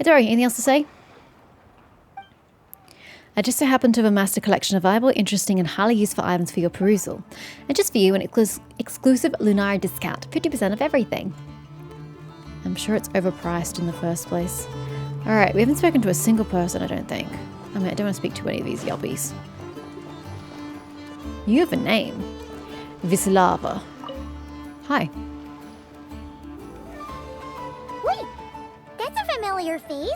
Hey Dory, anything else to say? I just so happen to have amassed a collection of viable, interesting, and highly useful items for your perusal. And just for you, an exclusive Lunara discount, 50% of everything. I'm sure it's overpriced in the first place. Alright, we haven't spoken to a single person, I don't think. I mean, I don't want to speak to any of these yuppies. You have a name. Vislava. Hi. Wait, that's a familiar face.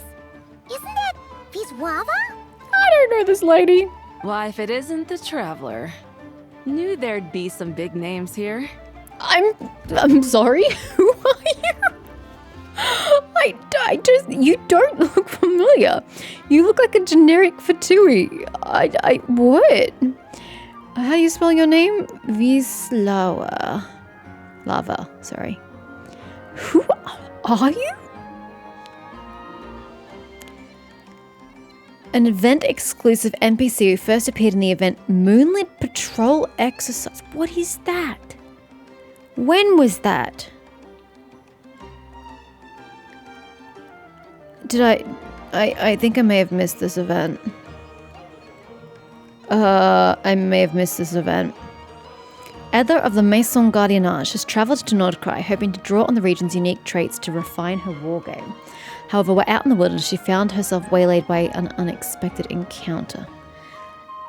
Isn't that Vislava? I don't know this lady. Why, if it isn't the Traveler. Knew there'd be some big names here. I'm sorry? Who are you? I just, you don't look familiar. You look like a generic Fatui. What? How are you spelling your name? Vislava. Lava, sorry. Who are you? An event-exclusive NPC who first appeared in the event Moonlit Patrol Exercise. What is that? When was that? Did I think I may have missed this event. I may have missed this event. Aether of the Maison Gardiennage has travelled to Nordcry, hoping to draw on the region's unique traits to refine her wargame. However, while out in the wilderness, she found herself waylaid by an unexpected encounter.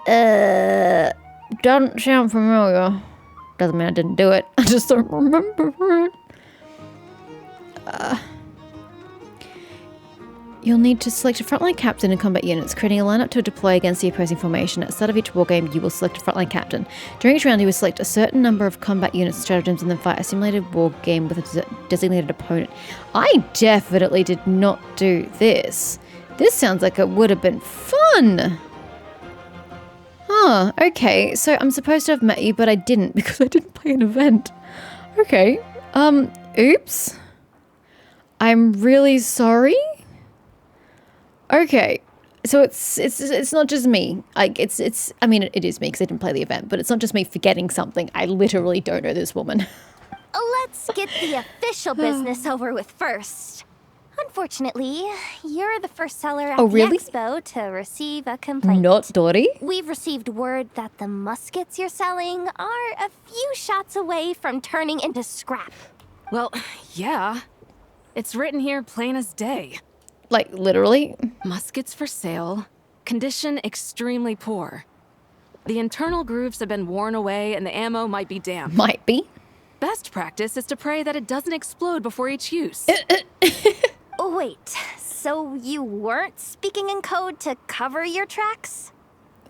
Doesn't sound familiar. Doesn't mean I didn't do it. I just don't remember it. You'll need to select a frontline captain in combat units, creating a lineup to deploy against the opposing formation. At the start of each wargame, you will select a frontline captain. During each round, you will select a certain number of combat units and stratagems and then fight a simulated wargame with a designated opponent. I definitely did not do this. This sounds like it would have been fun. Huh, okay. So I'm supposed to have met you, but I didn't because I didn't play an event. Okay. Oops. I'm really sorry. Okay, so it's not just me. I mean it is me because I didn't play the event, but it's not just me forgetting something. I literally don't know this woman. Let's get the official business over with first. Unfortunately, you're the first seller at the expo to receive a complaint. Not Dory. We've received word that the muskets you're selling are a few shots away from turning into scrap. Well, yeah. It's written here plain as day. Like, literally? Muskets for sale. Condition extremely poor. The internal grooves have been worn away and the ammo might be damp. Might be. Best practice is to pray that it doesn't explode before each use. Wait, so you weren't speaking in code to cover your tracks?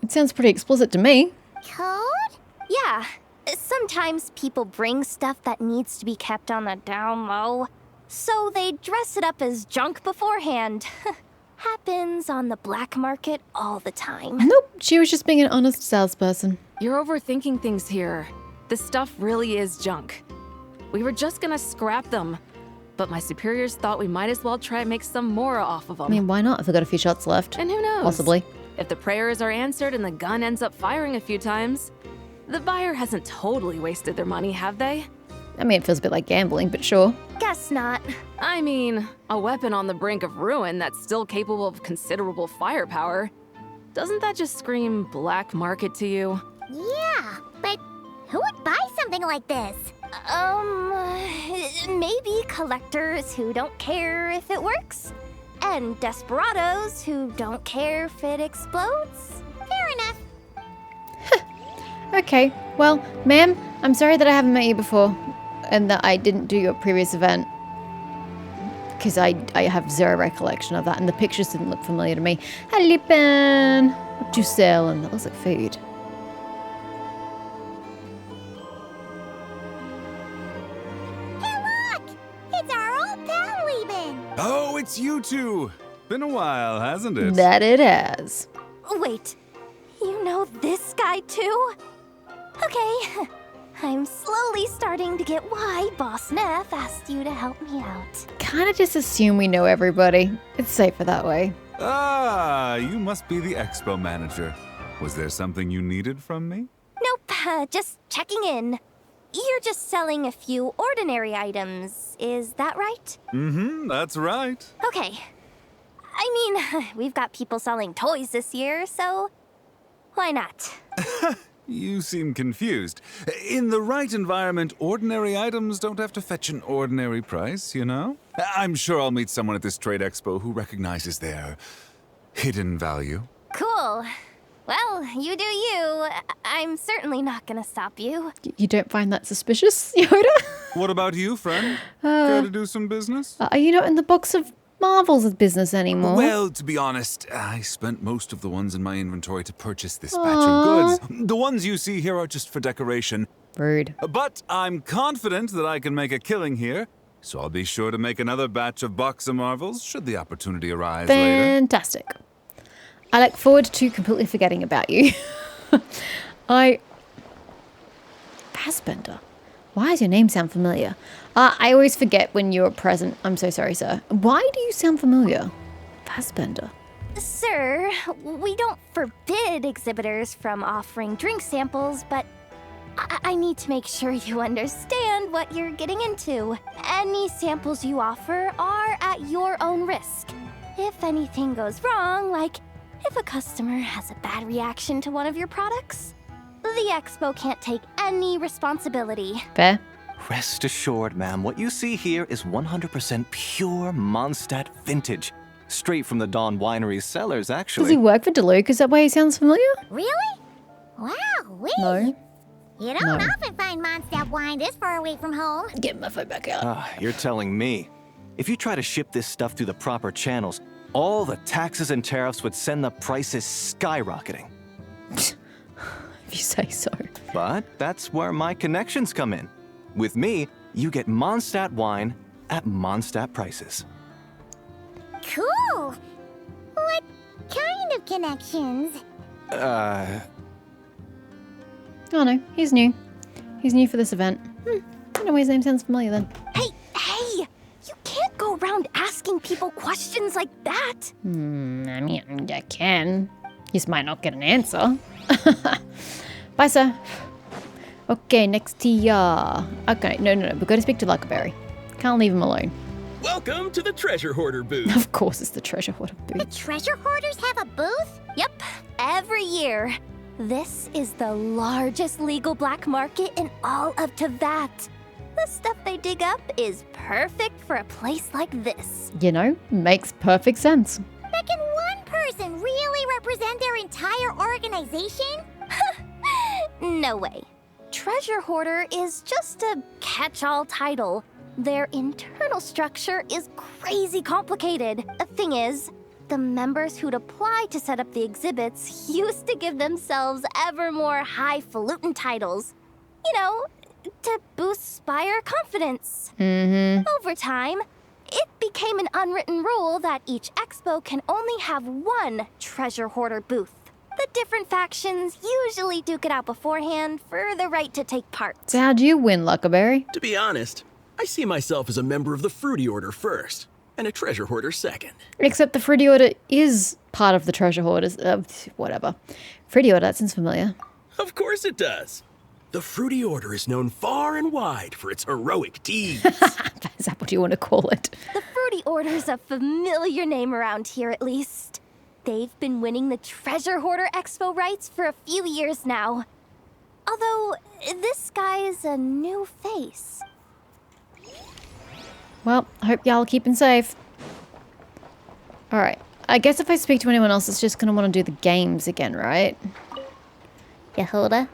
It sounds pretty explicit to me. Code? Yeah. Sometimes people bring stuff that needs to be kept on the down low. So they dress it up as junk beforehand. Happens on the black market all the time. Nope, she was just being an honest salesperson. You're overthinking things here. This stuff really is junk. We were just gonna scrap them, but my superiors thought we might as well try and make some more off of them. I mean, why not if we've got a few shots left? And who knows? Possibly. If the prayers are answered and the gun ends up firing a few times, the buyer hasn't totally wasted their money, have they? I mean, it feels a bit like gambling, but sure. Guess not. I mean, a weapon on the brink of ruin that's still capable of considerable firepower. Doesn't that just scream black market to you? Yeah, but who would buy something like this? Maybe collectors who don't care if it works. And desperados who don't care if it explodes. Fair enough. Okay, well, ma'am, I'm sorry that I haven't met you before. And that I didn't do your previous event. Because I have zero recollection of that. And the pictures didn't look familiar to me. Hello, Ben. What do you sell? And that looks like food. Hey, look! It's our old pal, Lieben. Oh, it's you two. Been a while, hasn't it? That it has. Wait, you know this guy too? Okay. I'm slowly starting to get why Boss Neff asked you to help me out. Kind of just assume we know everybody. It's safer that way. Ah, you must be the expo manager. Was there something you needed from me? Nope, just checking in. You're just selling a few ordinary items, is that right? Mm-hmm, that's right. Okay. I mean, we've got people selling toys this year, so why not? You seem confused. In the right environment, ordinary items don't have to fetch an ordinary price, you know? I'm sure I'll meet someone at this trade expo who recognizes their hidden value. Cool. Well, you do you. I'm certainly not gonna stop you. You don't find that suspicious, Yoda? What about you, friend? Care to do some business? Are you not in the box of Marvel's business anymore? Well, to be honest, I spent most of the ones in my inventory to purchase this batch of goods. The ones you see here are just for decoration. Rude. But I'm confident that I can make a killing here, so I'll be sure to make another batch of Box of Marvels should the opportunity arise later. Fantastic. I look forward to completely forgetting about you. Fassbender. Why does your name sound familiar? I always forget when you're present. I'm so sorry, sir. Why do you sound familiar? Fassbender. Sir, we don't forbid exhibitors from offering drink samples, but I need to make sure you understand what you're getting into. Any samples you offer are at your own risk. If anything goes wrong, like if a customer has a bad reaction to one of your products, the expo can't take any responsibility. Fair. Rest assured, ma'am, what you see here is 100% pure Mondstadt vintage. Straight from the Dawn Winery's cellars, actually. Does he work for Deluxe? Is that why he sounds familiar? Really? Wow, No. You don't often find Mondstadt wine this far away from home. Get my phone back out. You're telling me. If you try to ship this stuff through the proper channels, all the taxes and tariffs would send the prices skyrocketing. If you say so. But that's where my connections come in. With me, you get Mondstadt wine at Mondstadt prices. Cool. What kind of connections? Oh no, he's new. He's new for this event. I don't know why his name sounds familiar then. Hey! You can't go around asking people questions like that. I mean, I can. You just might not get an answer. Bye, sir. Okay, next to ya. Okay, no. We've got to speak to Luckerberry. Can't leave him alone. Welcome to the Treasure Hoarder booth. Of course it's the treasure hoarder The booth. treasure hoarders have a booth? Yep, every year. This is the largest legal black market in all of Tevat. The stuff they dig up is perfect for a place like this. You know, makes perfect sense. But can one person really represent their entire organization? No way. Treasure Hoarder is just a catch-all title. Their internal structure is crazy complicated. The thing is, the members who'd apply to set up the exhibits used to give themselves ever more highfalutin titles. You know, to boost buyer confidence. Over time, it became an unwritten rule that each expo can only have one treasure hoarder booth. The different factions usually duke it out beforehand for the right to take part. So how'd you win, Luckerberry? To be honest, I see myself as a member of the Fruity Order first, and a Treasure Hoarder second. Except the Fruity Order is part of the treasure hoarders. Whatever. Fruity Order, that sounds familiar. Of course it does. The Fruity Order is known far and wide for its heroic deeds. Is that what you want to call it? The Fruity Order's a familiar name around here, at least. They've been winning the Treasure Hoarder Expo rights for a few years now. Although, this guy's a new face. Well, I hope y'all are keeping safe. Alright. I guess if I speak to anyone else, it's just going to want to do the games again, right? Yehuda?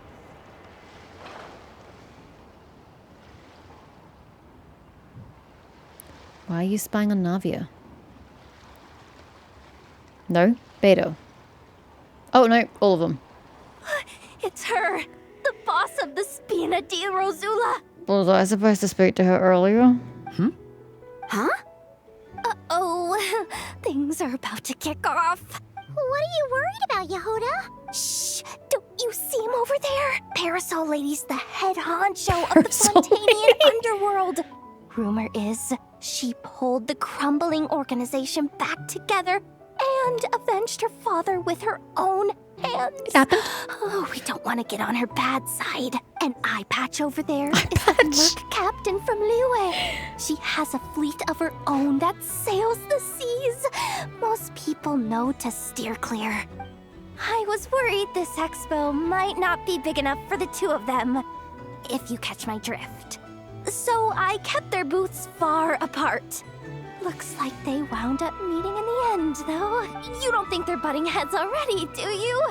Why are you spying on Navia? No? Beto. Oh, no. All of them. It's her, the boss of the Spina di Rosula. Was I supposed to speak to her earlier? Uh-oh, things are about to kick off. What are you worried about, Yehuda? Shh! Don't you see him over there? Parasol Lady's the head honcho of the Parasol Fontanian underworld. Rumor is she pulled the crumbling organization back together and avenged her father with her own hands. It happened. Oh, we don't want to get on her bad side. An eye patch over there is the merc captain from Liyue. She has a fleet of her own that sails the seas. Most people know to steer clear. I was worried this expo might not be big enough for the two of them, if you catch my drift. So I kept their booths far apart. Looks like they wound up meeting in the end, though. You don't think they're butting heads already, do you?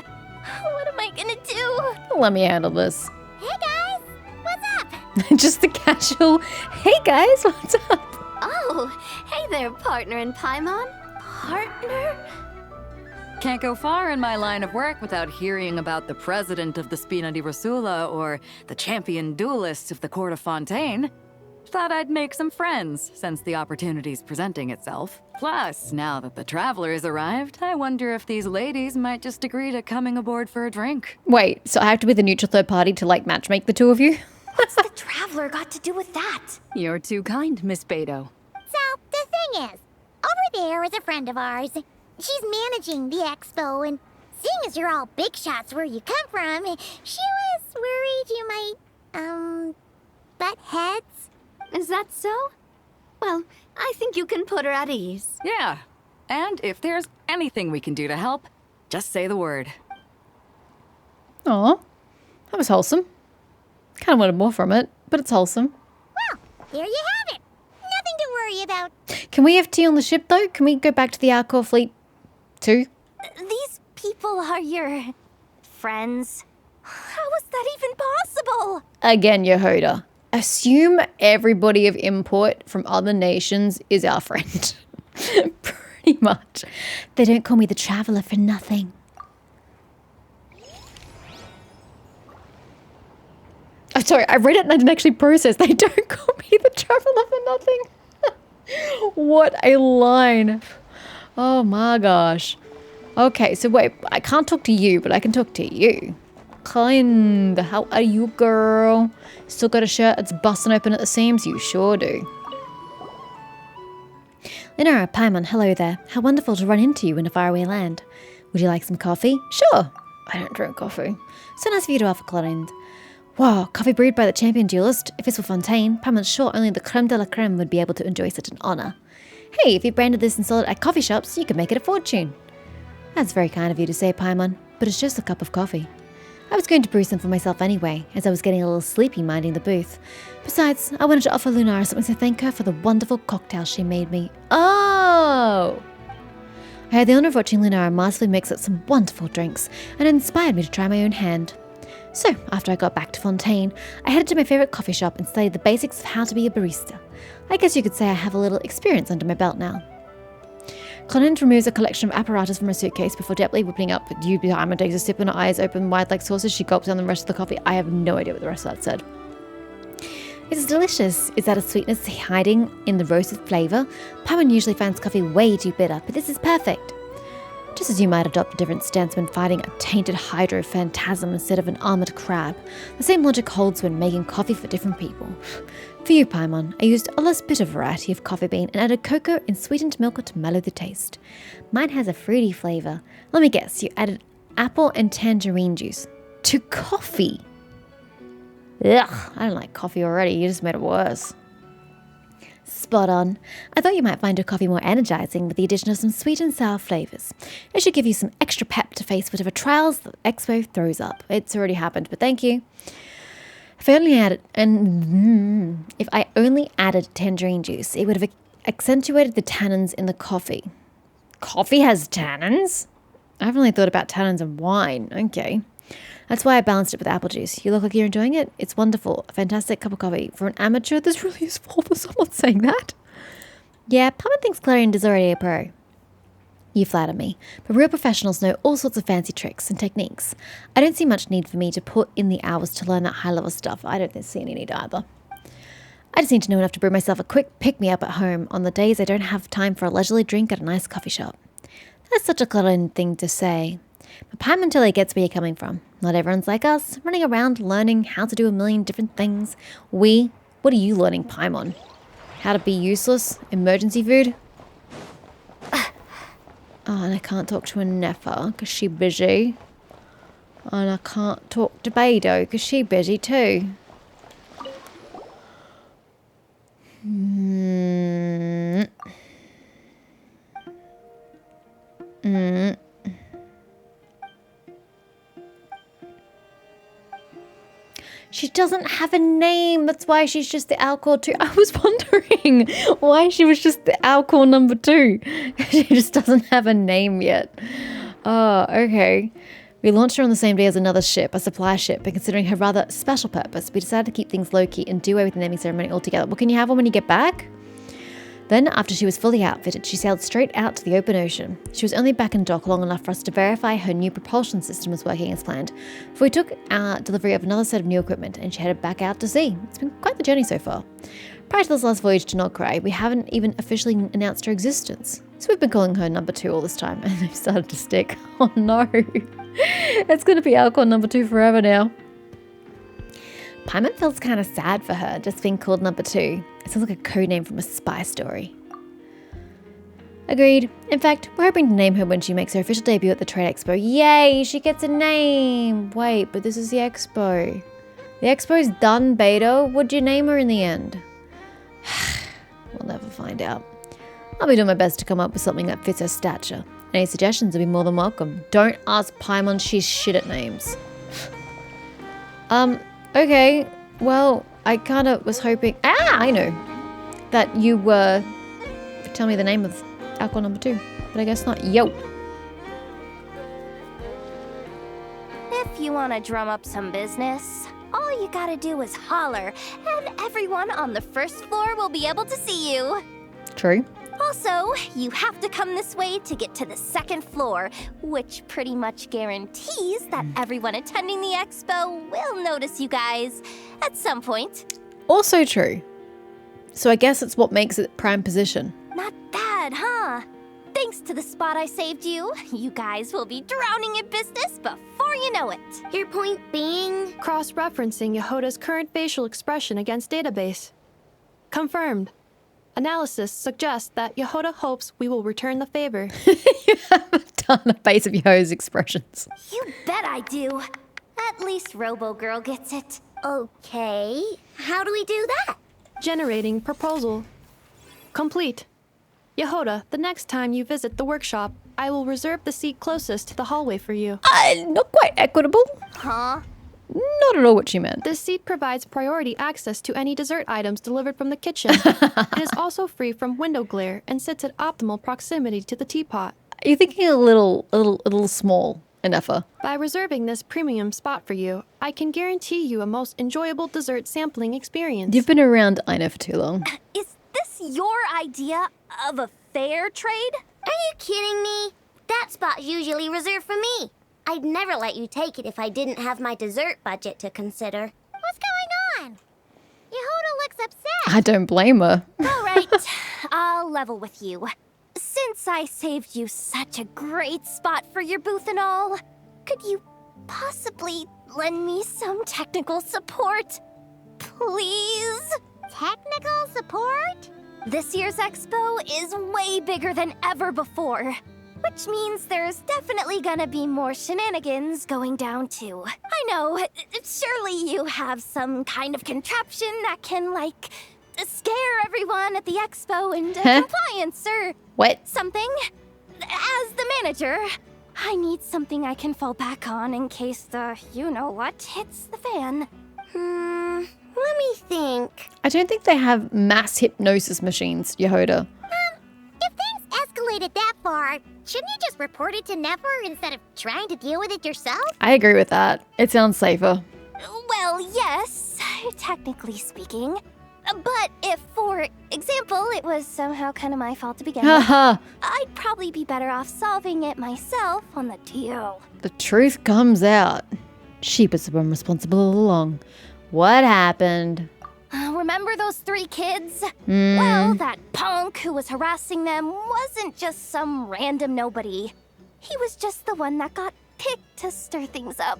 What am I gonna do? Let me handle this. Hey guys, what's up? Just the casual, hey guys, what's up? Oh, hey there, partner in Paimon. Partner? Can't go far in my line of work without hearing about the president of the Spina di Rosula or the champion duelist of the court of Fontaine. Thought I'd make some friends since the opportunity's presenting itself. Plus, now that the traveler has arrived, I wonder if these ladies might just agree to coming aboard for a drink. Wait, so I have to be the neutral third party to like matchmake the two of you? What's the traveler got to do with that? You're too kind, Miss Beto. So, the thing is, over there is a friend of ours. She's managing the expo, and seeing as you're all big shots where you come from, she was worried you might, butt heads. Is that so? Well, I think you can put her at ease. Yeah, and if there's anything we can do to help, just say the word. Aw, that was wholesome. Kind of wanted more from it, but it's wholesome. Well, there you have it. Nothing to worry about. Can we have tea on the ship, though? Can we go back to the Alcor fleet, too? These people are your friends. How is that even possible? Again, Yehuda. Assume everybody of import from other nations is our friend. Pretty much. They don't call me the Traveler for nothing. I'm sorry, I read it and I didn't actually process. They don't call me the Traveler for nothing. What a line. Oh my gosh. Okay, so wait, I can't talk to you, but I can talk to you. Kind. How are you, girl? Still got a shirt that's busting open at the seams? You sure do. Lunara, Paimon, hello there. How wonderful to run into you in a faraway land. Would you like some coffee? Sure. I don't drink coffee. So nice of you to offer, Clorind. Wow, coffee brewed by the champion duelist. If it's for Fontaine, Paimon's sure only the creme de la creme would be able to enjoy such an honor. Hey, if you branded this and sold it at coffee shops, you could make it a fortune. That's very kind of you to say, Paimon, but it's just a cup of coffee. I was going to brew some for myself anyway, as I was getting a little sleepy minding the booth. Besides, I wanted to offer Lunara something to thank her for the wonderful cocktail she made me. Oh! I had the honor of watching Lunara masterfully mix up some wonderful drinks, and it inspired me to try my own hand. So, after I got back to Fontaine, I headed to my favorite coffee shop and studied the basics of how to be a barista. I guess you could say I have a little experience under my belt now. Clorind removes a collection of apparatus from her suitcase before deftly whipping up. You behind takes a sip and her eyes open wide like saucers. She gulps down the rest of the coffee. I have no idea what the rest of that said. It's delicious. Is that a sweetness hiding in the roasted flavour? Paimon usually finds coffee way too bitter, but this is perfect. Just as you might adopt a different stance when fighting a tainted hydro phantasm instead of an armoured crab, the same logic holds when making coffee for different people. For you, Paimon, I used a less bitter variety of coffee bean and added cocoa and sweetened milk to mellow the taste. Mine has a fruity flavour. Let me guess, you added apple and tangerine juice to coffee. Ugh, I don't like coffee already, you just made it worse. Spot on. I thought you might find your coffee more energizing with the addition of some sweet and sour flavors. It should give you some extra pep to face whatever trials the expo throws up. It's already happened, but thank you. If I only added tangerine juice, it would have accentuated the tannins in the coffee. Coffee has tannins? I haven't really thought about tannins in wine. Okay. That's why I balanced it with apple juice. You look like you're enjoying it. It's wonderful. A fantastic cup of coffee. For an amateur, this really is full for someone saying that. Yeah, Paimon thinks Clorind is already a pro. You flatter me, but real professionals know all sorts of fancy tricks and techniques. I don't see much need for me to put in the hours to learn that high-level stuff. I don't see any need either. I just need to know enough to brew myself a quick pick-me-up at home on the days I don't have time for a leisurely drink at a nice coffee shop. That's such a Clorind thing to say. But Paimon totally gets where you're coming from. Not everyone's like us, running around learning how to do a million different things. What are you learning, Paimon? How to be useless? Emergency food? Oh, and I can't talk to a Nefa because she's busy. And I can't talk to Beidou because she's busy too. She doesn't have a name. That's why she's just the Alcor 2. I was wondering why she was just the Alcor number 2. She just doesn't have a name yet. Oh, okay. We launched her on the same day as another ship, a supply ship, but considering her rather special purpose, we decided to keep things low-key and do away with the naming ceremony altogether. Well, can you have one when you get back? Then, after she was fully outfitted, she sailed straight out to the open ocean. She was only back in dock long enough for us to verify her new propulsion system was working as planned, for we took delivery of another set of new equipment and she headed back out to sea. It's been quite the journey so far. Prior to this last voyage to Nordcry, we haven't even officially announced her existence. So we've been calling her number 2 all this time, and they've started to stick. Oh no. It's going to be Alcor number 2 forever now. Paimon feels kind of sad for her, just being called number 2. It sounds like a code name from a spy story. Agreed. In fact, we're hoping to name her when she makes her official debut at the Trade Expo. Yay, she gets a name! Wait, but this is the Expo. The Expo's done, Beidou. What'd you name her in the end? We'll never find out. I'll be doing my best to come up with something that fits her stature. Any suggestions would be more than welcome. Don't ask Paimon, she's shit at names. Okay. Well, I kind of was hoping... I know. That you would tell me the name of Alcor number 2. But I guess not. Yo. If you want to drum up some business, all you gotta do is holler, and everyone on the first floor will be able to see you. True. Also, you have to come this way to get to the second floor, which pretty much guarantees that everyone attending the expo will notice you guys at some point. Also true. So I guess it's what makes it prime position. Not bad, huh? Thanks to the spot I saved you, you guys will be drowning in business before you know it. Your point being? Cross-referencing Yehoda's current facial expression against database. Confirmed. Analysis suggests that Yehoda hopes we will return the favor. You haven't done the face of Yo's expressions. You bet I do. At least Robo-Girl gets it. Okay. How do we do that? Generating proposal. Complete. Yehoda, the next time you visit the workshop, I will reserve the seat closest to the hallway for you. Not quite equitable. Huh? Not at all what she meant. This seat provides priority access to any dessert items delivered from the kitchen. It is also free from window glare and sits at optimal proximity to the teapot. You're thinking a little small, Enougher. By reserving this premium spot for you, I can guarantee you a most enjoyable dessert sampling experience. You've been around Ina for too long. Is this your idea of a fair trade? Are you kidding me? That spot's usually reserved for me. I'd never let you take it if I didn't have my dessert budget to consider. What's going on? Yehoda looks upset. I don't blame her. All right, I'll level with you. Since I saved you such a great spot for your booth and all, could you possibly lend me some technical support? Please? Technical support? This year's expo is way bigger than ever before, which means there's definitely gonna be more shenanigans going down too. I know, surely you have some kind of contraption that can, like, scare everyone at the expo into compliance or What? something. As the manager, I need something I can fall back on in case the you-know-what hits the fan. Let me think. I don't think they have mass hypnosis machines, Yehoda. If things escalated that far, shouldn't you just report it to Nefer instead of trying to deal with it yourself? I agree with that. It sounds safer. Well, yes, technically speaking. But if, for example, it was somehow kind of my fault to begin with, Haha. I'd probably be better off solving it myself on the DL. The truth comes out. She was the one responsible all along. What happened? Remember those 3 kids? Well, that punk who was harassing them wasn't just some random nobody. He was just the one that got picked to stir things up.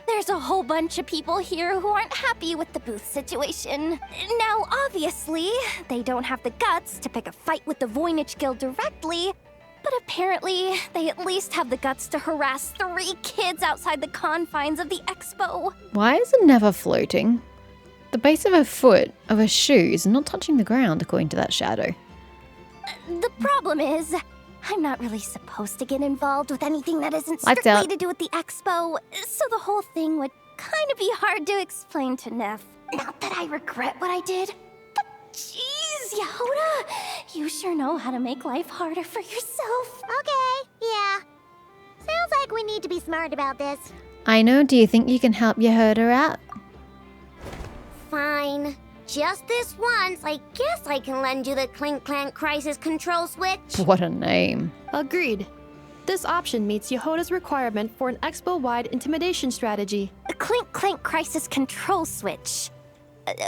There's a whole bunch of people here who aren't happy with the booth situation. Now, obviously, they don't have the guts to pick a fight with the Voynich Guild directly, But apparently, they at least have the guts to harass 3 kids outside the confines of the expo. Why is it never floating? The base of her foot, of her shoe, is not touching the ground, according to that shadow. The problem is, I'm not really supposed to get involved with anything that isn't Lights strictly out. to do with the expo, so the whole thing would kind of be hard to explain to Neff. Not that I regret what I did, but jeez, Yehoda, you sure know how to make life harder for yourself. Okay, yeah. Sounds like we need to be smart about this. I know, do you think you can help your herder out? Fine. Just this once, I guess I can lend you the Clink Clank Crisis Control Switch. What a name. Agreed. This option meets Yehoda's requirement for an expo-wide intimidation strategy. A Clink Clank Crisis Control Switch.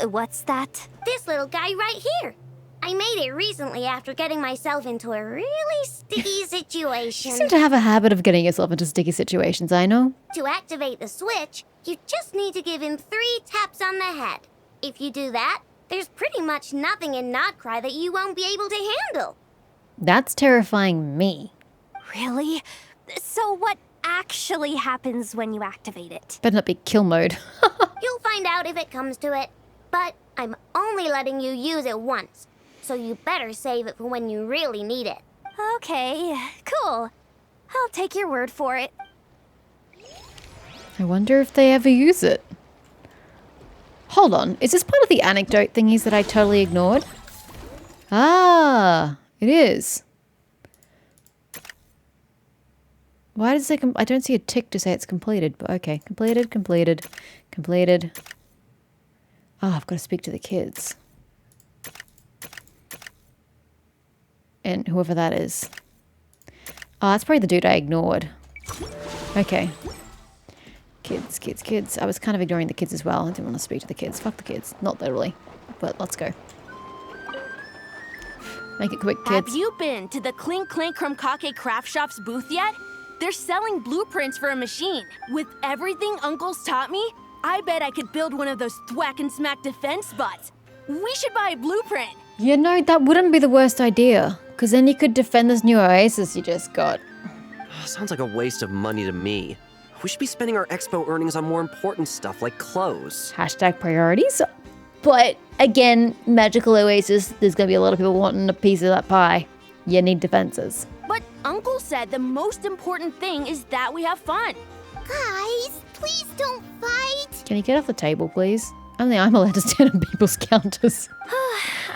What's that? This little guy right here. I made it recently after getting myself into a really sticky You situation. seem to have a habit of getting yourself into sticky situations, I know. To activate the switch, you just need to give him 3 taps on the head. If you do that, there's pretty much nothing in Notcry that you won't be able to handle. That's terrifying me. Really? So what actually happens when you activate it? Better not be kill mode. You'll find out if it comes to it, but I'm only letting you use it once, so you better save it for when you really need it. Okay, cool. I'll take your word for it. I wonder if they ever use it. Hold on, is this part of the anecdote thingies that I totally ignored? Ah, it is. Why does it I don't see a tick to say it's completed, but okay. Completed, completed, completed. Oh, I've got to speak to the kids. And whoever that is. Oh, that's probably the dude I ignored. Okay. Kids, kids, kids. I was kind of ignoring the kids as well. I didn't want to speak to the kids. Fuck the kids. Not literally. But let's go. Make it quick, kids. Have you been to the Clink Clank Krumkake craft shop's booth yet? They're selling blueprints for a machine. With everything Uncle's taught me, I bet I could build one of those thwack and smack defense bots. We should buy a blueprint. You know, that wouldn't be the worst idea. Because then you could defend this new oasis you just got. Sounds like a waste of money to me. We should be spending our expo earnings on more important stuff like clothes. Hashtag priorities. But again, magical oasis, there's going to be a lot of people wanting a piece of that pie. You need defenses. But Uncle said the most important thing is that we have fun. Guys, please don't fight. Can you get off the table, please? Only I'm allowed to stand on people's counters.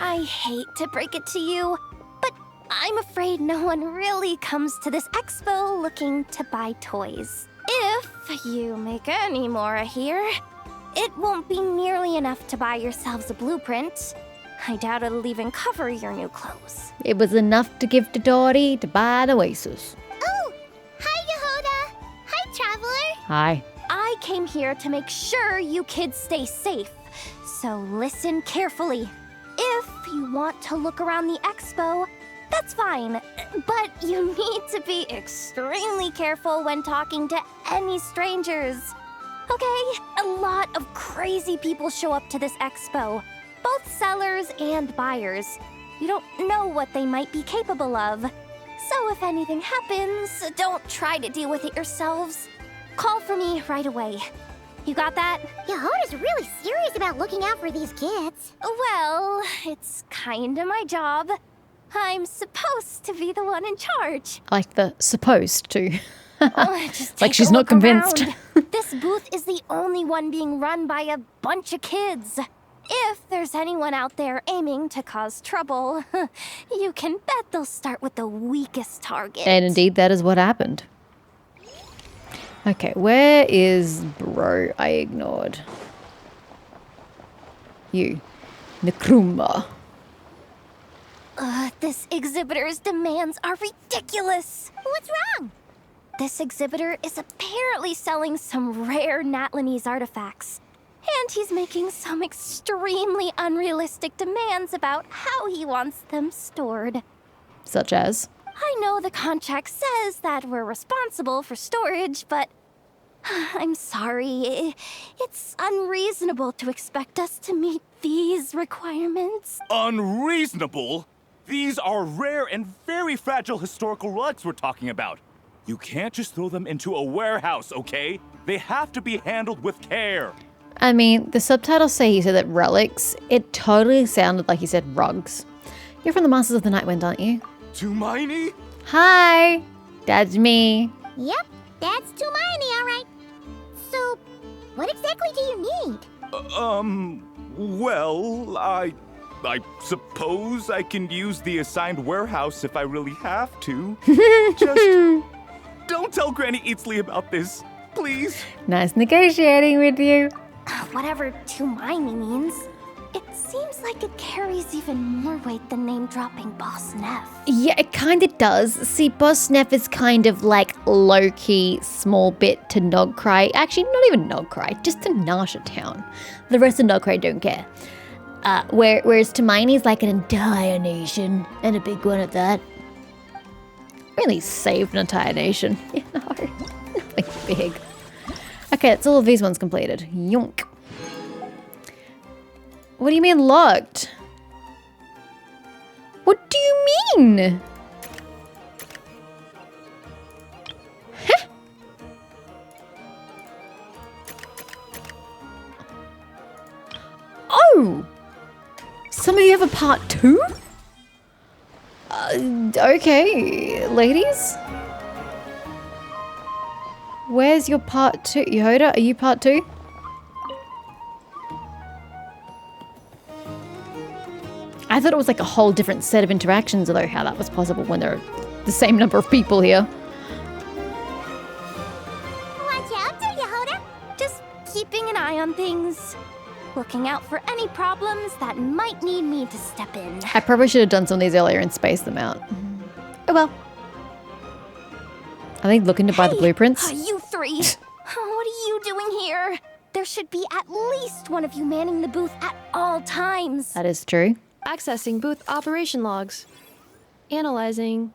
I hate to break it to you, but I'm afraid no one really comes to this expo looking to buy toys. If you make any more here, it won't be nearly enough to buy yourselves a blueprint. I doubt it'll even cover your new clothes. It was enough to give to Dottie to buy an oasis. Oh, hi, Yehoda. Hi, Traveler. Hi. I came here to make sure you kids stay safe, so listen carefully. If you want to look around the expo, that's fine, but you need to be extremely careful when talking to any strangers. Okay, a lot of crazy people show up to this expo, both sellers and buyers. You don't know what they might be capable of. So if anything happens, don't try to deal with it yourselves. Call for me right away. You got that? Yehoda's really serious about looking out for these kids. Well, it's kinda my job. I'm supposed to be the one in charge. I like the supposed to. Just Like take she's a not look convinced. around. This booth is the only one being run by a bunch of kids. If there's anyone out there aiming to cause trouble, you can bet they'll start with the weakest target. And indeed, that is what happened. Okay, where is bro I ignored? You. Nkrumah. This exhibitor's demands are ridiculous. What's wrong? This exhibitor is apparently selling some rare Natlanese artifacts. And he's making some extremely unrealistic demands about how he wants them stored. Such as? I know the contract says that we're responsible for storage, but I'm sorry. It's unreasonable to expect us to meet these requirements. Unreasonable? These are rare and very fragile historical relics we're talking about. You can't just throw them into a warehouse, okay? They have to be handled with care. I mean, the subtitles say he said that relics. It totally sounded like he said rugs. You're from the Masters of the Nightwind, aren't you? Tumaini? Hi, that's me. Yep, that's Tumaini, all right. So, what exactly do you need? Well, I suppose I can use the assigned warehouse if I really have to. Just don't tell Granny Eatsley about this, please. Nice negotiating with you. Whatever Tumaini means, it seems like it carries even more weight than name-dropping Boss Neff. Yeah, it kind of does. See, Boss Neff is kind of like low-key, small bit to Nogcry. Actually, not even Nogcry, just to Nasha Town. The rest of Nogcry don't care. Whereas Tumaini's like an entire nation, and a big one at that. Really saved an entire nation. You know, nothing big. Okay, that's all of these ones completed. Yonk. What do you mean locked? What do you mean? Huh? Oh! Some of you have a part 2? Okay, ladies? Where's your part 2? Yehoda, are you part 2? I thought it was like a whole different set of interactions, although how that was possible when there are the same number of people here. Watch out there, Yehoda. Just keeping an eye on things. Looking out for any problems that might need me to step in. I probably should have done some of these earlier and spaced them out. Oh well. Are they looking to buy the blueprints? You three! What are you doing here? There should be at least one of you manning the booth at all times. That is true. Accessing booth operation logs. Analyzing.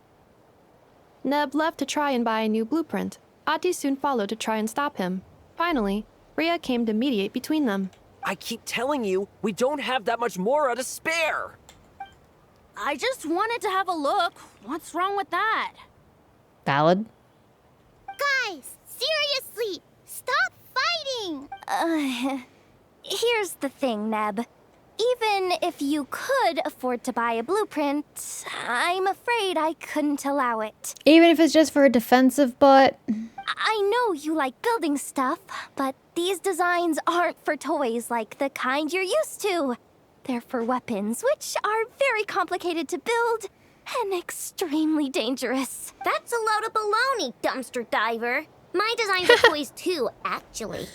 Neb left to try and buy a new blueprint. Ati soon followed to try and stop him. Finally, Rhea came to mediate between them. I keep telling you, we don't have that much Mora to spare. I just wanted to have a look. What's wrong with that? Valid. Guys, seriously, stop fighting! Here's the thing, Neb. Even if you could afford to buy a blueprint, I'm afraid I couldn't allow it. Even if it's just for a defensive bot. I know you like building stuff, but these designs aren't for toys like the kind you're used to. They're for weapons, which are very complicated to build and extremely dangerous. That's a load of baloney, dumpster diver. My designs are toys too, actually.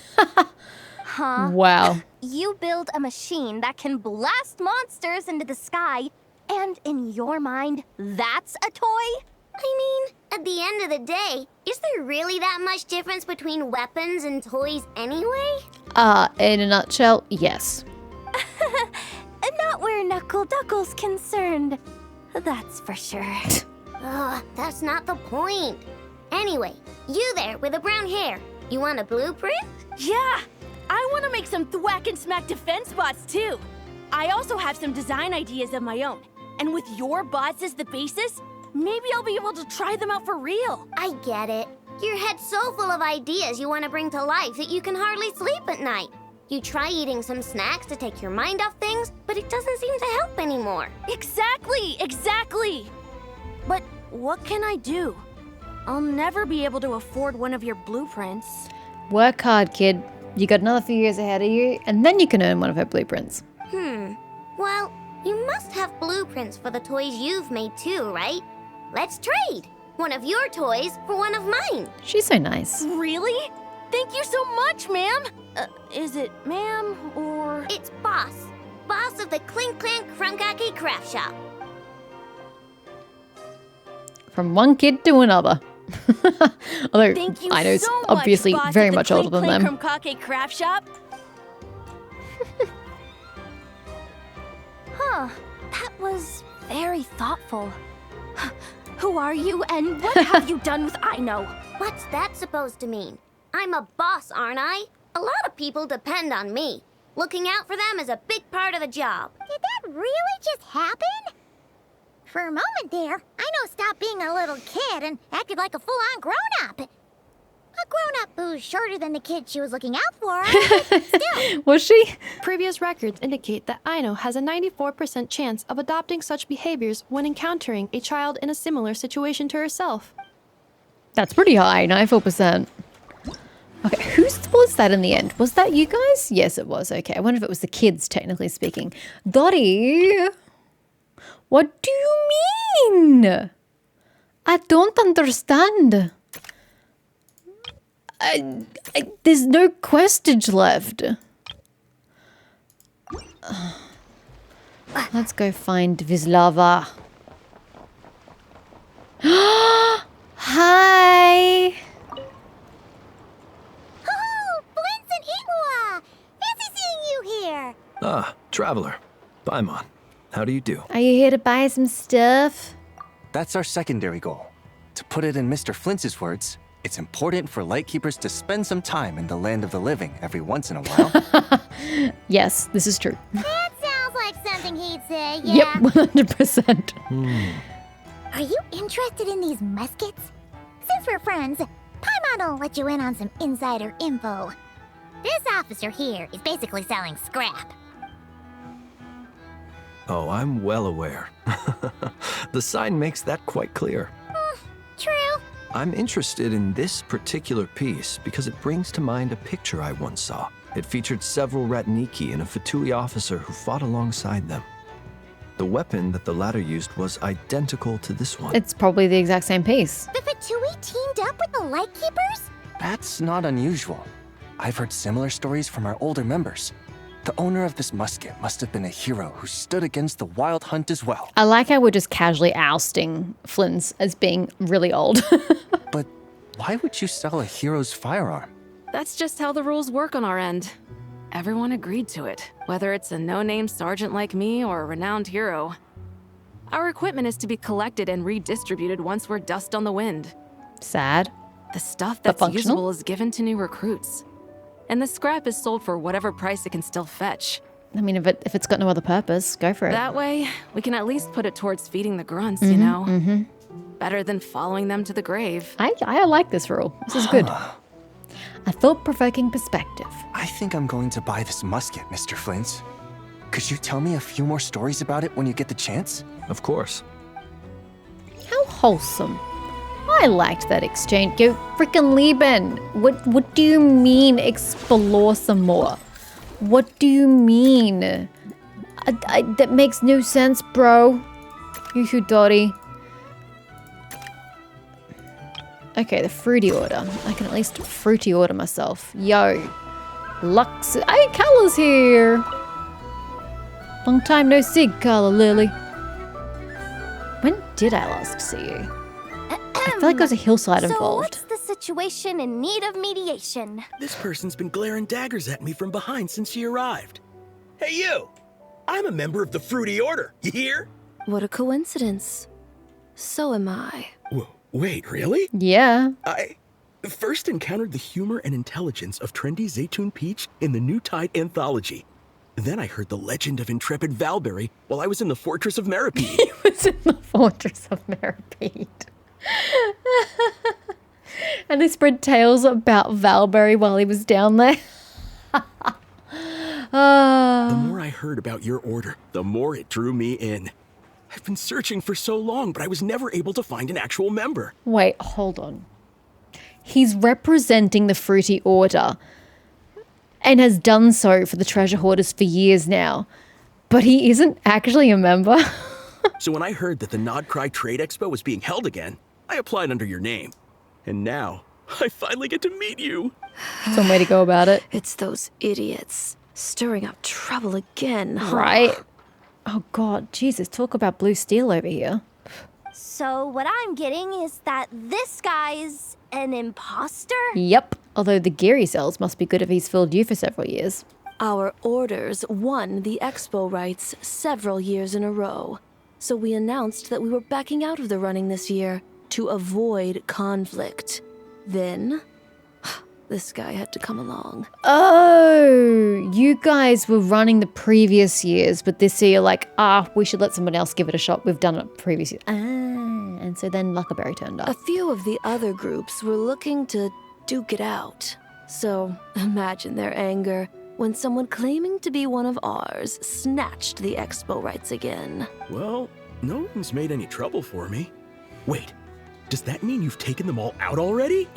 Huh? Wow. You build a machine that can blast monsters into the sky, and in your mind, that's a toy? I mean, at the end of the day, is there really that much difference between weapons and toys anyway? In a nutshell, yes. Not where Knuckle Duckle's concerned. That's for sure. Ugh, that's not the point. Anyway, you there with the brown hair, you want a blueprint? Yeah! I want to make some thwack and smack defense bots too. I also have some design ideas of my own. And with your bots as the basis, maybe I'll be able to try them out for real. I get it. Your head's so full of ideas you want to bring to life that you can hardly sleep at night. You try eating some snacks to take your mind off things, but it doesn't seem to help anymore. Exactly! But what can I do? I'll never be able to afford one of your blueprints. Work hard, kid. You got another few years ahead of you, and then you can earn one of her blueprints. Well, you must have blueprints for the toys you've made too, right? Let's trade. One of your toys for one of mine. She's so nice. Really? Thank you so much, ma'am. Is it ma'am or... It's Boss. Boss of the Clink Clank Crunkaki Craft Shop. From one kid to another. Although, Thank you I know it's so obviously much, boss very of the much older than them. Clink Clank Crunkaki Craft Shop. Huh. That was very thoughtful. Who are you and what have you done with Aino? What's that supposed to mean? I'm a boss, aren't I? A lot of people depend on me. Looking out for them is a big part of the job. Did that really just happen? For a moment there, Aino stopped being a little kid and acted like a full-on grown-up. A grown-up who's shorter than the kid she was looking out for, but still. Was she? Previous records indicate that Aino has a 94% chance of adopting such behaviors when encountering a child in a similar situation to herself. That's pretty high, 94%. Okay, whose was that in the end? Was that you guys? Yes, it was. Okay, I wonder if it was the kids, technically speaking. Dottie, what do you mean? I don't understand. There's no questage left. Let's go find Vislava. Hi. Oh, Blintz and Ingwa! Fancy seeing you here! Ah, traveler. Paimon. How do you do? Are you here to buy some stuff? That's our secondary goal. To put it in Mr. Flintz's words, it's important for Lightkeepers to spend some time in the land of the living every once in a while. Yes, this is true. That sounds like something he'd say, yeah. Yep, 100%. Are you interested in these muskets? Since we're friends, Paimon will let you in on some insider info. This officer here is basically selling scrap. Oh, I'm well aware. The sign makes that quite clear. True. I'm interested in this particular piece because it brings to mind a picture I once saw. It featured several Ratniki and a Fatui officer who fought alongside them. The weapon that the latter used was identical to this one. It's probably the exact same piece. The Fatui teamed up with the Lightkeepers? That's not unusual. I've heard similar stories from our older members. The owner of this musket must have been a hero who stood against the wild hunt as well. I like how we're just casually ousting Flint's as being really old. But why would you sell a hero's firearm? That's just how the rules work on our end. Everyone agreed to it, whether it's a no-name sergeant like me or a renowned hero. Our equipment is to be collected and redistributed once we're dust on the wind. Sad. The stuff But that's functional? usable is given to new recruits. And the scrap is sold for whatever price it can still fetch. I mean, if it's got no other purpose, go for it. That way, we can at least put it towards feeding the grunts, you know? Mm-hmm. Better than following them to the grave. I like this rule. This is good. A thought-provoking perspective. I think I'm going to buy this musket, Mr. Flintz. Could you tell me a few more stories about it when you get the chance? Of course. How wholesome. I liked that exchange. Go freaking Lieben. What do you mean explore some more? What do you mean? That makes no sense, bro. You Dottie. Okay, the fruity order. I can at least fruity order myself. Yo. Lux. Hey, Carla's here. Long time no see, Carla Lily. When did I last see you? I feel like there was a hillside So involved. what's the situation in need of mediation? This person's been glaring daggers at me from behind since she arrived. Hey, you! I'm a member of the Fruity Order, you hear? What a coincidence. So am I. Wait, really? Yeah. I first encountered the humor and intelligence of trendy Zaytun Peach in the New Tide anthology. Then I heard the legend of intrepid Valberry while I was in the Fortress of Meripede. He was in the Fortress of Meripede. And they spread tales about Valberry while he was down there. The more I heard about your order, the more it drew me in. I've been searching for so long, but I was never able to find an actual member. Wait, hold on. He's representing the Fruity Order and has done so for the treasure hoarders for years now. But he isn't actually a member. So when I heard that the Nodcry Trade Expo was being held again, I applied under your name. And now, I finally get to meet you. Some way to go about it. It's those idiots stirring up trouble again, huh? Right? Oh god, Jesus, talk about blue steel over here. So what I'm getting is that this guy's an imposter? Yep, although the Geary cells must be good if he's fooled you for several years. Our orders won the expo rights several years in a row. So we announced that we were backing out of the running this year to avoid conflict. Then, this guy had to come along. Oh, you guys were running the previous years, but this year you're like, we should let someone else give it a shot. We've done it previous years. And so then Luckberry turned A up. few of the other groups were looking to duke it out. So imagine their anger when someone claiming to be one of ours snatched the expo rights again. Well, no one's made any trouble for me. Wait, does that mean you've taken them all out already?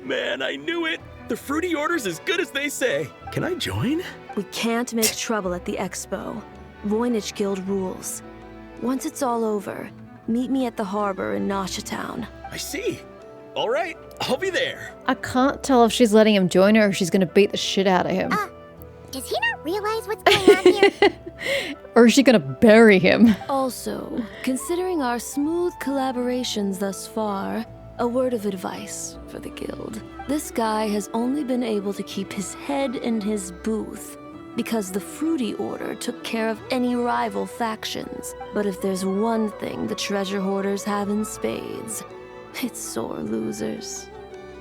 Man, I knew it! The fruity order's as good as they say. Can I join? We can't make trouble at the expo. Voynich Guild rules. Once it's all over, meet me at the harbor in Nasha Town. I see. All right, I'll be there. I can't tell if she's letting him join her or if she's going to beat the shit out of him. Does he not realize what's going on here? Or is she going to bury him? Also, considering our smooth collaborations thus far, a word of advice for the guild. This guy has only been able to keep his head in his booth because the Fruity Order took care of any rival factions. But if there's one thing the treasure hoarders have in spades, it's sore losers.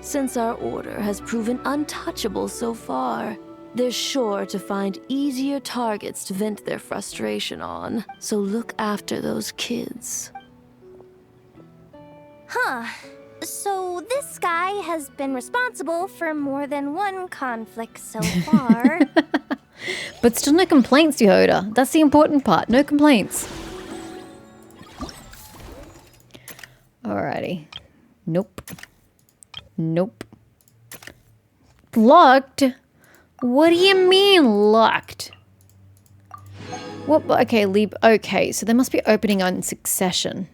Since our order has proven untouchable so far, they're sure to find easier targets to vent their frustration on. So look after those kids. Huh. So this guy has been responsible for more than one conflict so far. But still no complaints, Yehoda. That's the important part. No complaints. Alrighty. Nope. Nope. Locked? What do you mean locked? What? Okay, leave. Okay, so they must be opening on succession.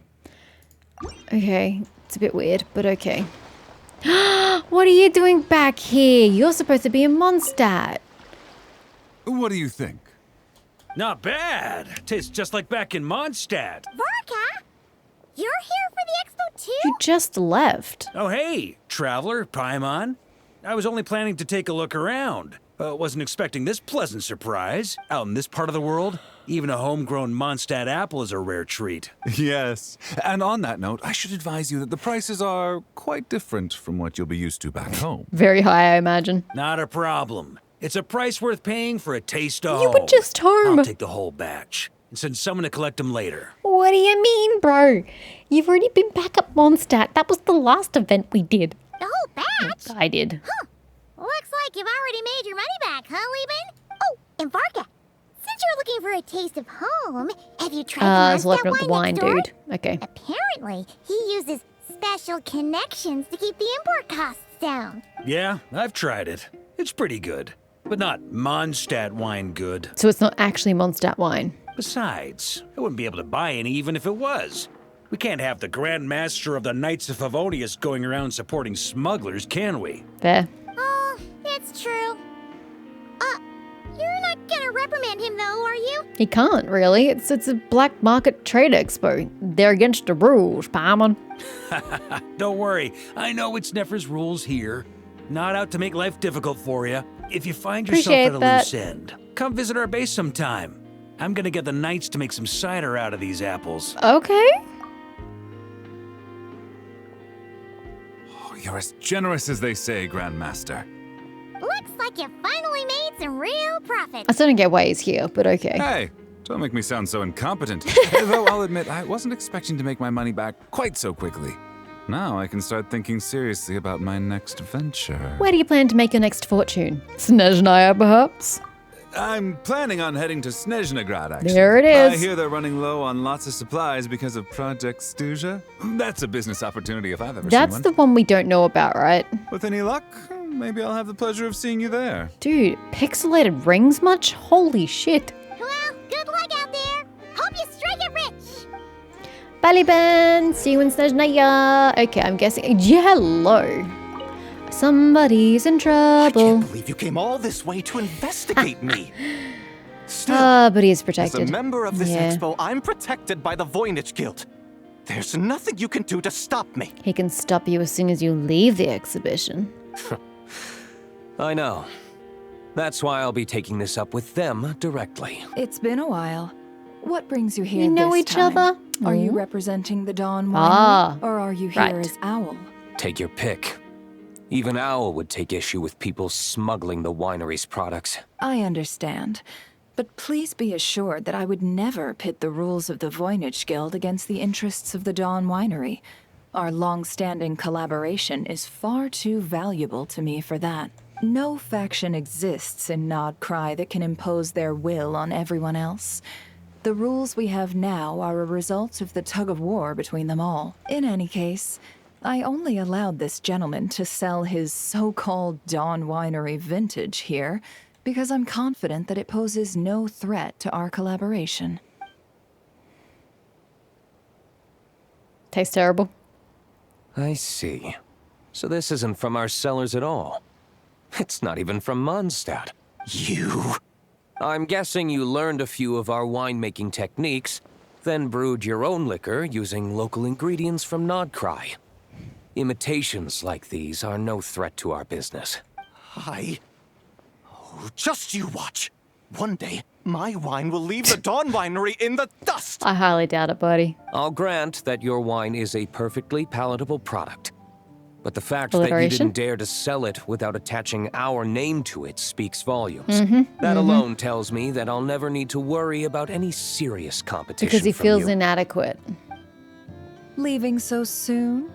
Okay, it's a bit weird, but okay. What are you doing back here? You're supposed to be in Mondstadt. What do you think? Not bad. Tastes just like back in Mondstadt. Varka, you're here for the expo too? You just left. Oh, hey, traveler, Paimon. I was only planning to take a look around. Wasn't expecting this pleasant surprise. Out in this part of the world, even a homegrown Mondstadt apple is a rare treat. Yes. And on that note, I should advise you that the prices are quite different from what you'll be used to back home. Very high, I imagine. Not a problem. It's a price worth paying for a taste of You home. were just home. I'll take the whole batch and send someone to collect them later. What do you mean, bro? You've already been back at Mondstadt. That was the last event we did. The whole batch? I did. Huh. Looks like you've already made your money back, huh, Lieben? Oh, and Varka, since you're looking for a taste of home, have you tried the So like Mondstadt the wine wine, next door? dude. Okay. Apparently, he uses special connections to keep the import costs down. Yeah, I've tried it. It's pretty good. But not Mondstadt wine good. So it's not actually Mondstadt wine. Besides, I wouldn't be able to buy any even if it was. We can't have the Grand Master of the Knights of Favonius going around supporting smugglers, can we? Fair. Oh, it's true. You're not gonna reprimand him though, are you? He can't, really. It's a black market trade expo. They're against the rules, Paimon. Don't worry, I know it's Nefer's rules here. Not out to make life difficult for you. If you find yourself Appreciate at a that. loose end, come visit our base sometime. I'm gonna get the Knights to make some cider out of these apples. Okay. Oh, you're as generous as they say, Grandmaster. Looks like you finally made some real profit. I still don't get why he's here, but okay. Hey, don't make me sound so incompetent. Though I'll admit, I wasn't expecting to make my money back quite so quickly. Now I can start thinking seriously about my next venture. Where do you plan to make your next fortune? Snezhnaya, perhaps? I'm planning on heading to Snezhnegrad, actually. There it is. I hear they're running low on lots of supplies because of Project Stuja. That's a business opportunity if I've ever That's seen the one we don't know about, right? one. With any luck, maybe I'll have the pleasure of seeing you there. Dude, pixelated rings much? Holy shit. Well, good luck out there. Hope you strike it rich. Baliban, see you in Snezhnaya. Okay, I'm guessing. Yeah, hello. Somebody's in I trouble. can't believe you came all this way to investigate me. Still, But he is as protected. a member of this Yeah. expo, I'm protected by the Voynich Guild. There's nothing you can do to stop me. He can stop you as soon as you leave the exhibition. I know. That's why I'll be taking this up with them directly. It's been a while. What brings you here You know this each time? other? Are you Oh. representing the Dawn Winery, Ah, or are you here right. as Owl? Take your pick. Even Owl would take issue with people smuggling the winery's products. I understand. But please be assured that I would never pit the rules of the Voynich Guild against the interests of the Dawn Winery. Our long-standing collaboration is far too valuable to me for that. No faction exists in Nodcry that can impose their will on everyone else. The rules we have now are a result of the tug-of-war between them all. In any case, I only allowed this gentleman to sell his so-called Dawn Winery vintage here because I'm confident that it poses no threat to our collaboration. Tastes terrible. I see. So this isn't from our cellars at all. It's not even from Mondstadt. You? I'm guessing you learned a few of our winemaking techniques, then brewed your own liquor using local ingredients from Nodcry. Imitations like these are no threat to our business. Just you watch. One day, my wine will leave the Dawn Winery in the dust. I highly doubt it, buddy. I'll grant that your wine is a perfectly palatable product. But the fact that you Alliteration? didn't dare to sell it without attaching our name to it speaks volumes. That alone tells me that I'll never need to worry about any serious competition Because he from feels you. inadequate. Leaving so soon?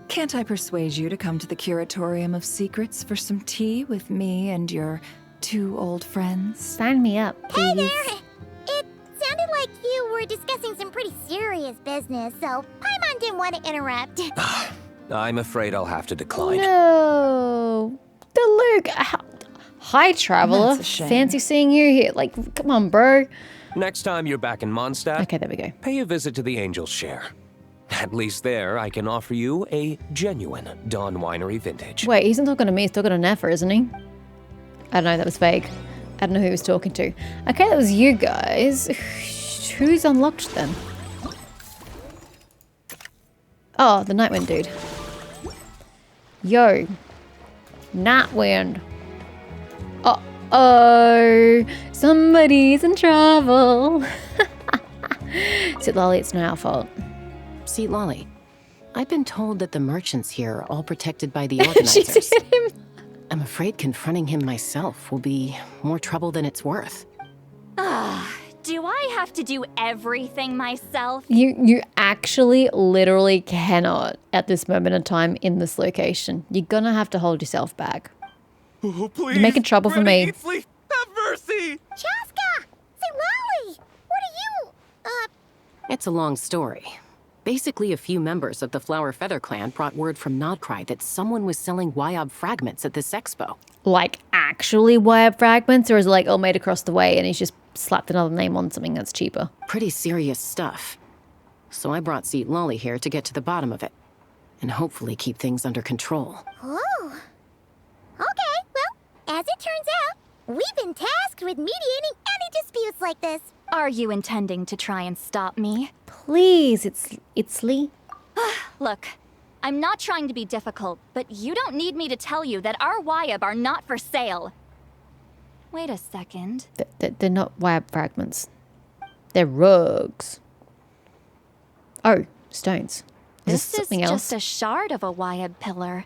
Can't I persuade you to come to the Curatorium of Secrets for some tea with me and your 2 old friends? Sign me up, please. Hey there! It sounded like you were discussing some pretty serious business, so Paimon didn't want to interrupt. I'm afraid I'll have to decline. No. The Luke. Hi, traveler. That's a shame. Fancy seeing you here. Like, come on, bro. Next time you're back in Mondstadt, Okay, there we go. pay a visit to the Angel's Share. At least there, I can offer you a genuine Dawn Winery vintage. Wait, he's not talking to me. He's talking to Nefer, isn't he? I don't know. That was vague. I don't know who he was talking to. Okay, that was you guys. Who's unlocked then? Oh, the Nightwind dude. Yo. Nightwind. Uh-oh. Somebody's in trouble. Sit, Lolly, it's not our fault. See, Lolly, I've been told that the merchants here are all protected by the She organizers. did him. I'm afraid confronting him myself will be more trouble than it's worth. Do I have to do everything myself? You actually literally cannot at this moment in time in this location. You're gonna have to hold yourself back. Oh, please. You're making trouble for Granny me. Eatsley, have mercy! Chaska! Say, Lolly! What are you, It's a long story. Basically, a few members of the Flower Feather clan brought word from Nodcry that someone was selling Wyob fragments at this expo. Like actually wire fragments, or is it like all made across the way and he's just slapped another name on something that's cheaper? Pretty serious stuff. So I brought Seat Lolly here to get to the bottom of it, and hopefully keep things under control. Oh. Okay, well, as it turns out, we've been tasked with mediating any disputes like this. Are you intending to try and stop me? Please, it's Lee. Look, I'm not trying to be difficult, but you don't need me to tell you that our Wyob are not for sale. Wait a second. They're not wire fragments. They're rugs. Oh, stones. This is something else? just a shard of a Wyob pillar.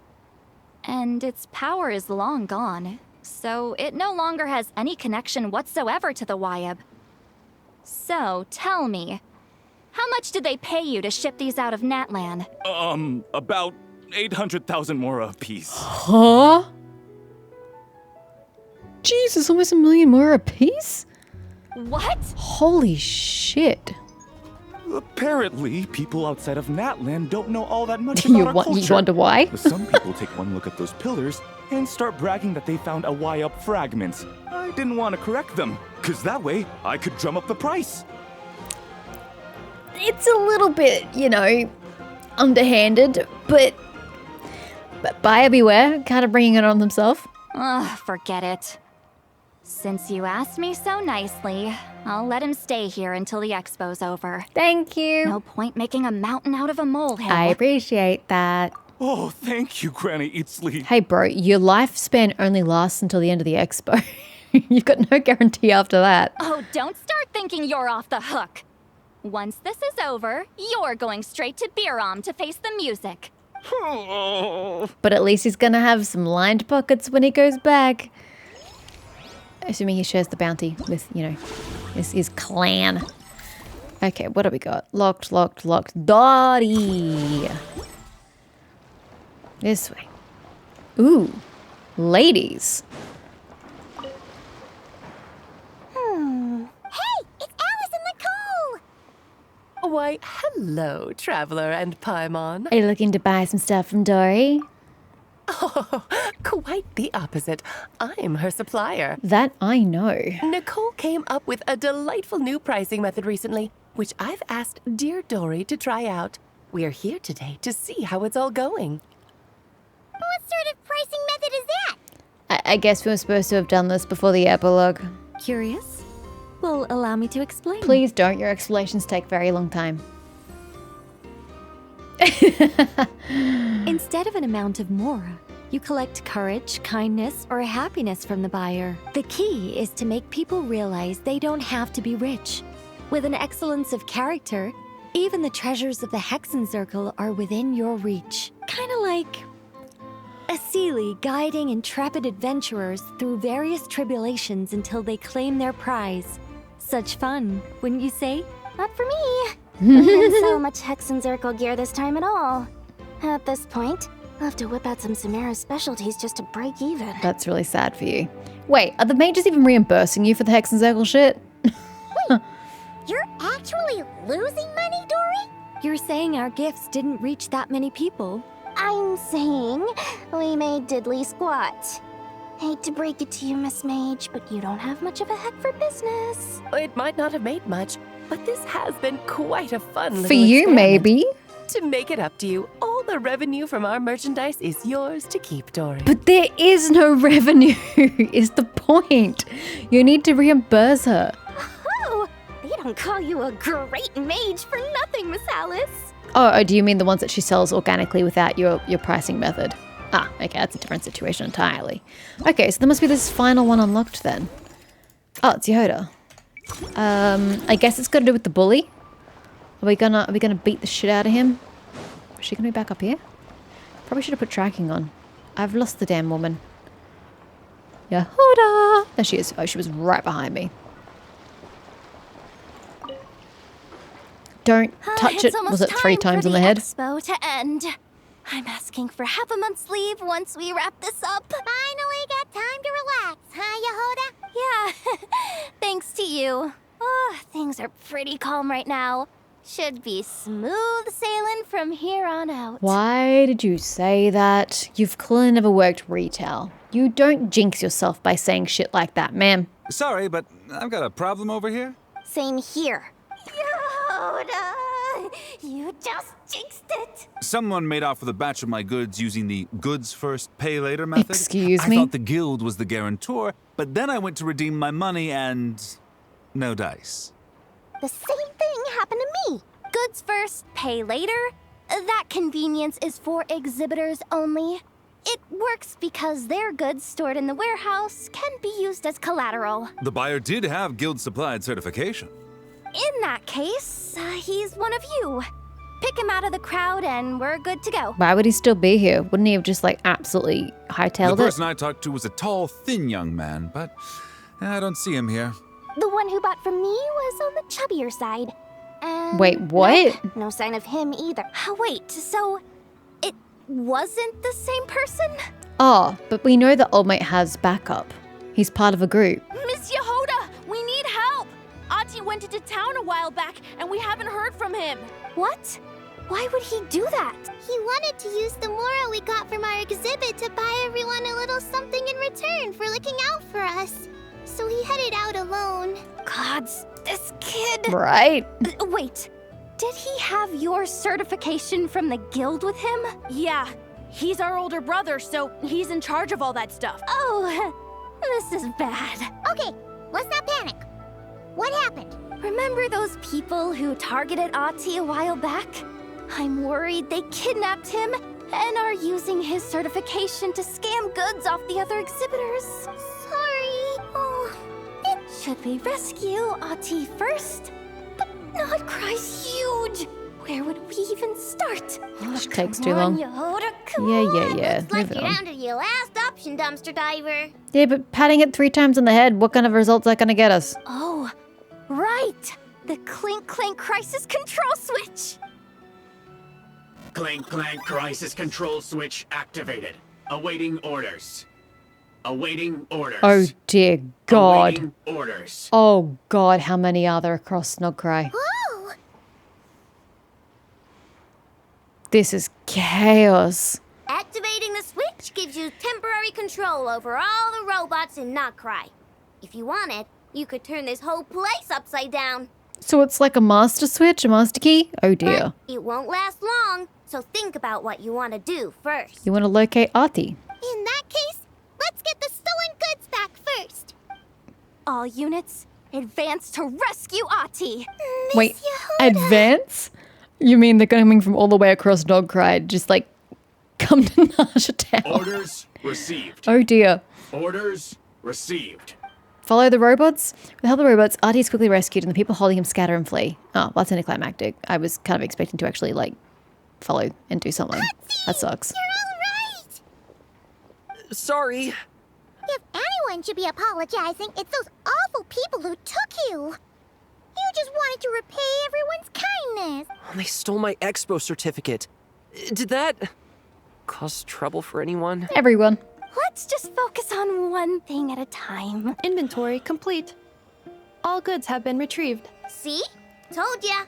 And its power is long gone, so it no longer has any connection whatsoever to the Wyob. So, tell me, how much did they pay you to ship these out of Natlan? About 800,000 more apiece. Huh? Jesus, almost $1 million more a piece? What? Holy shit. Apparently, people outside of Natlan don't know all that much You about our culture. you wonder why? Some people take one look at those pillars and start bragging that they found a Wyob fragment. I didn't want to correct them, because that way I could drum up the price. It's a little bit, underhanded, but buyer beware, kind of bringing it on themselves. Ugh, forget it. Since you asked me so nicely, I'll let him stay here until the expo's over. Thank you. No point making a mountain out of a molehill. I appreciate that. Oh, thank you, Granny Eatsley. Hey, bro, your lifespan only lasts until the end of the expo. You've got no guarantee after that. Oh, don't start thinking you're off the hook. Once this is over, you're going straight to Biram to face the music. But at least he's gonna have some lined pockets when he goes back. Assuming he shares the bounty with, you know, his clan. Okay, what do we got? Locked, locked, locked. Dottie! This way. Ooh, ladies. Hey, it's Alice and Nicole! Why, hello, Traveler and Paimon. Are you looking to buy some stuff from Dory? Oh, quite the opposite. I'm her supplier. That I know. Nicole came up with a delightful new pricing method recently, which I've asked dear Dory to try out. We're here today to see how it's all going. What sort of pricing method is that? I guess we were supposed to have done this before the epilogue. Curious? Well, allow me to explain. Please don't. Your explanations take very long time. Instead of an amount of mora, you collect courage, kindness, or happiness from the buyer. The key is to make people realize they don't have to be rich. With an excellence of character, even the treasures of the Hexen Circle are within your reach. Kind of like a Seelie guiding intrepid adventurers through various tribulations until they claim their prize. Such fun, wouldn't you say? Not for me. There's been so much Hexen Circle gear this time at all. At this point, I'll have to whip out some Samara's specialties just to break even. That's really sad for you. Wait, are the mages even reimbursing you for the Hexen Circle shit? You're actually losing money, Dory? You're saying our gifts didn't reach that many people? I'm saying we made diddly squat. Hate to break it to you, Miss Mage, but you don't have much of a head for business. It might not have made much, but this has been quite a fun little For you, experiment. maybe. To make it up to you, all the revenue from our merchandise is yours to keep, Dory. But there is no revenue, is the point. You need to reimburse her. Oh, they don't call you a great mage for nothing, Miss Alice. Oh, do you mean the ones that she sells organically without your pricing method? Ah, okay, that's a different situation entirely. Okay, so there must be this final one unlocked then. Oh, it's Yoda. I guess it's got to do with the bully. Are we gonna beat the shit out of him? Is she gonna be back up here? Probably should have put tracking on. I've lost the damn woman. Yehuda! There she is. Oh, she was right behind me. Don't touch it. Was it 3 times on the head? Expo to end. I'm asking for half a month's leave once we wrap this up. Finally got time to relax, huh, Yehuda? Yeah, thanks to you. Oh, things are pretty calm right now. Should be smooth sailing from here on out. Why did you say that? You've clearly never worked retail. You don't jinx yourself by saying shit like that, ma'am. Sorry, but I've got a problem over here. Same here. Yoda, you just jinxed it. Someone made off with a batch of my goods using the goods first, pay later method. Excuse me? I thought the guild was the guarantor, but then I went to redeem my money and no dice. The same thing happened to me. Goods first, pay later. That convenience is for exhibitors only. It works because their goods stored in the warehouse can be used as collateral. The buyer did have guild supplied certification. In that case, he's one of you. Pick him out of the crowd and we're good to go. Why would he still be here? Wouldn't he have just like absolutely hightailed The it? person I talked to was a tall, thin young man, but I don't see him here. The one who bought from me was on the chubbier side. And Wait, what? No sign of him either. Wait, so it wasn't the same person? Oh, but we know that Old Mate has backup. He's part of a group. Miss Yehuda, we need help! Ati went into town a while back, and we haven't heard from him. What? Why would he do that? He wanted to use the mora we got from our exhibit to buy everyone a little something in return for looking out for us. So he headed out alone. Gods, this kid. Right? Wait, did he have your certification from the guild with him? Yeah, he's our older brother, so he's in charge of all that stuff. Oh, this is bad. Okay, let's not panic. What happened? Remember those people who targeted Ati a while back? I'm worried they kidnapped him and are using his certification to scam goods off the other exhibitors. Sorry. Oh, should we rescue Ati first? But Nodcry's huge. Where would we even start? Which takes too long. Yeah. Yeah. Looks like Moving you're on. down to your last option, dumpster diver. Yeah, but patting it 3 times on the head, what kind of results that gonna get us? Oh, right! The Clink Clank Crisis Control Switch! Clank Clank Crisis Control Switch activated. Awaiting orders. Awaiting orders. Oh dear God. Awaiting orders. Oh God, how many are there across Snogcry? Whoa! This is chaos. Activating the switch gives you temporary control over all the robots in Notcry. If you wanted, you could turn this whole place upside down. So it's like a master switch, a master key? Oh dear. But it won't last long, so think about what you want to do first. You want to locate Artie? In that case, let's get the stolen goods back first. All units, advance to rescue Ahti! Wait, advance? You mean they're coming from all the way across Snogcry, just like come to Narsha Town? Orders received. Oh dear. Orders received. Follow the robots? With the help of the robots, Artie is quickly rescued and the people holding him scatter and flee. Oh, that's anticlimactic. I was kind of expecting to actually, like, follow and do something. That sucks. Sorry. If anyone should be apologizing, it's those awful people who took you. You just wanted to repay everyone's kindness. They stole my expo certificate. Did that cause trouble for anyone? Everyone. Let's just focus on one thing at a time. Inventory complete. All goods have been retrieved. See? Told ya.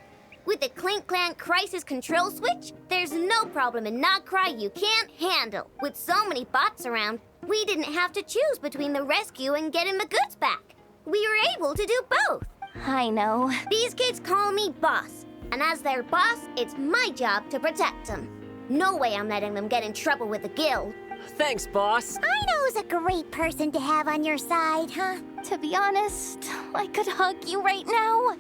With the Clink Clank Crisis Control Switch, there's no problem in Notcry you can't handle. With so many bots around, we didn't have to choose between the rescue and getting the goods back. We were able to do both. I know. These kids call me boss, and as their boss, it's my job to protect them. No way I'm letting them get in trouble with the guild. Thanks, boss. I know who's a great person to have on your side, huh? To be honest, I could hug you right now.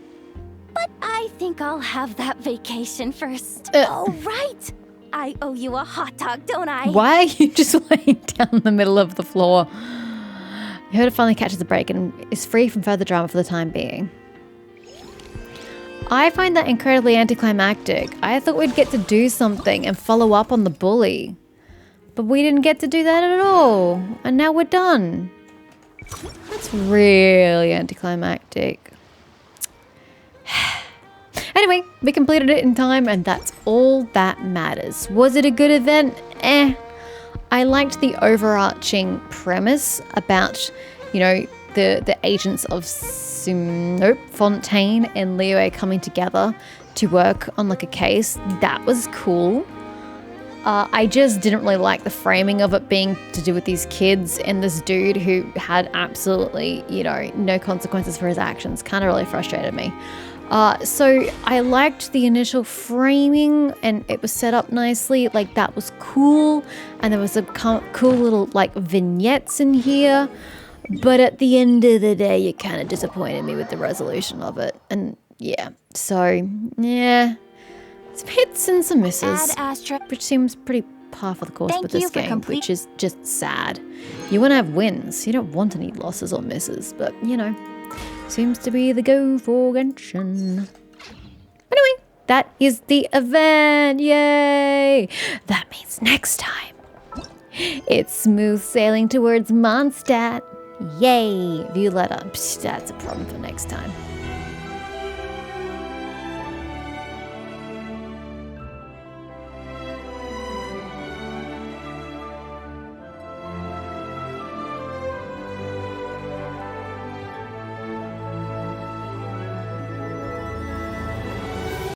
But I think I'll have that vacation first. Oh, right! I owe you a hot dog, don't I? Why are you just laying down in the middle of the floor? Yoda finally catches a break and is free from further drama for the time being. I find that incredibly anticlimactic. I thought we'd get to do something and follow up on the bully. But we didn't get to do that at all. And now we're done. That's really anticlimactic. Anyway, we completed it in time and that's all that matters. Was it a good event? Eh. I liked the overarching premise about, you know, the agents of Fontaine and Liyue coming together to work on like a case. That was cool. I just didn't really like the framing of it being to do with these kids and this dude who had absolutely, you know, no consequences for his actions. Kind of really frustrated me. So I liked the initial framing and it was set up nicely. Like that was cool. And there was some cool little like vignettes in here. But at the end of the day, you kind of disappointed me with the resolution of it. And yeah, so yeah. Some hits and some misses, which seems pretty par for the course with this game, which is just sad. You want to have wins. You don't want any losses or misses, but you know, seems to be the go for Genshin. Anyway, that is the event. Yay! That means next time, it's smooth sailing towards Mondstadt. Yay! Violetta. Psh, that's a problem for next time.